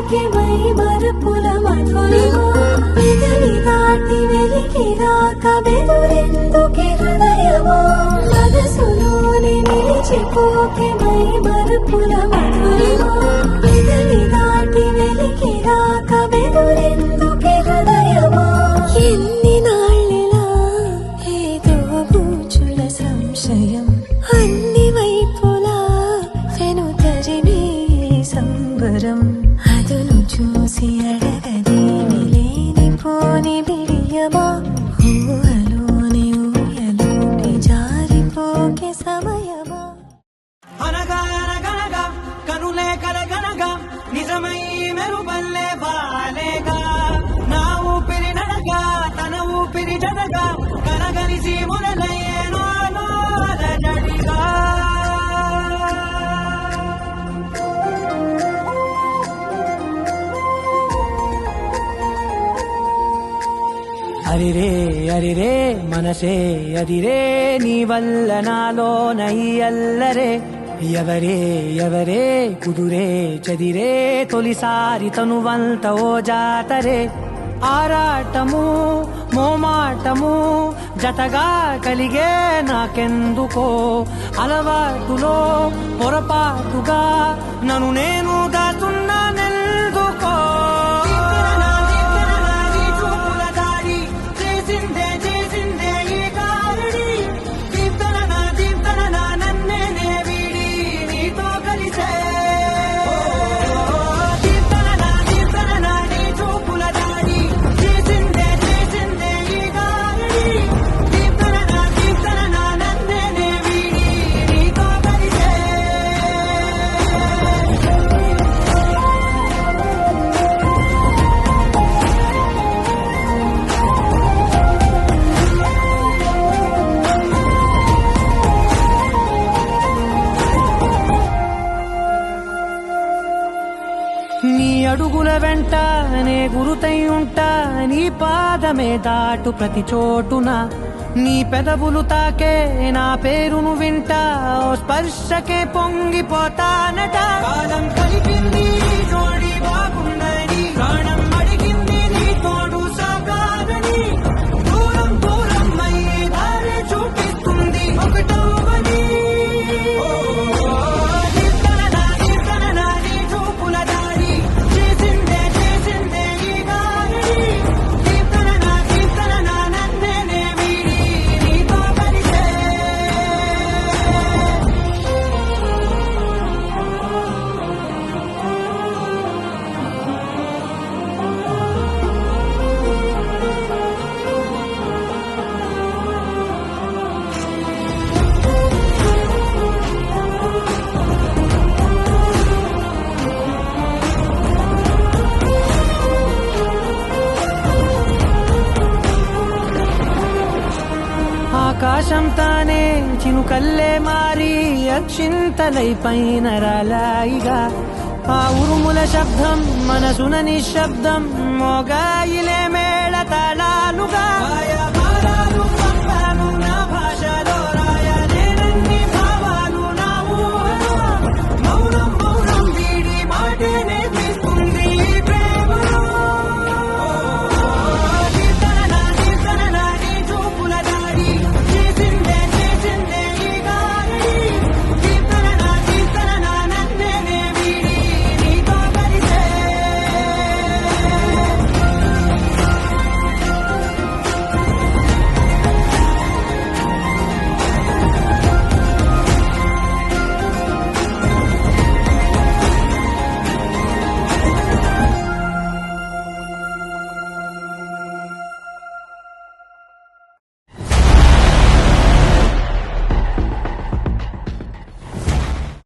మరిచిపోకే my మరపుల Madhurima వెదలి దాటి వెలికి రాక బెదురెందుకే హృదయమా మనసులోని నిలిచిపోకే మై మరపుల మధురిమా వెదలి దాటి వెలికి రాక బెదురెందుకే హృదయమా ఎన్ని నాళ్ళిలా ఏదో గూచుల సంశయం అన్ని వైపులా వెను తరిమే సంబరం అదును చూసి అడగదేమి లేనిపోని బిడియమా ఊహలోని ఊయలోకి జారిపోకే సమయమా అనగా అనగనగా కనులే కలగనగా నిజమై మెరుపల్లే బాలేగా నా ఊపిరి నడగా తన ఊపిరి జడగా కనగలిసి మొదలయ్యేనో అలజడిగా అరిరే అరిరే మనసే అదిరే నీ వల్ల నాలోన ఈ అల్లరే ఎవరే ఎవరే కుదురే చదిరే తొలిసారి తనువంత ఓ జాతరే ఆరాటము మోమాటము జతగా కలిగే నాకెందుకో అలవాటులో పొరపాటుగా నన్ను నేను దాచున్నానెందుకో నీ అడుగుల వెంట నే గురుతై ఉంటా నీ పాదమే దాటు ప్రతి చోటున నీ పెదవులు తాకే నా పేరును వింటా ఓ స్పర్శకే పొంగిపోతానట కాలం కలిపింది జోడి బాగుందని ప్రాణం అడిగింది నీ తోడు సాగాలని దూరం దూరం అయ్యి దారి చూపిస్తుంది ఒకటవని ఆకాశం తానే చినుకల్లే మారి అక్షింతలై పైన రాలాయిగా ఆ ఉరుముల శబ్దం మనసున నిశ్శబ్దం మోగా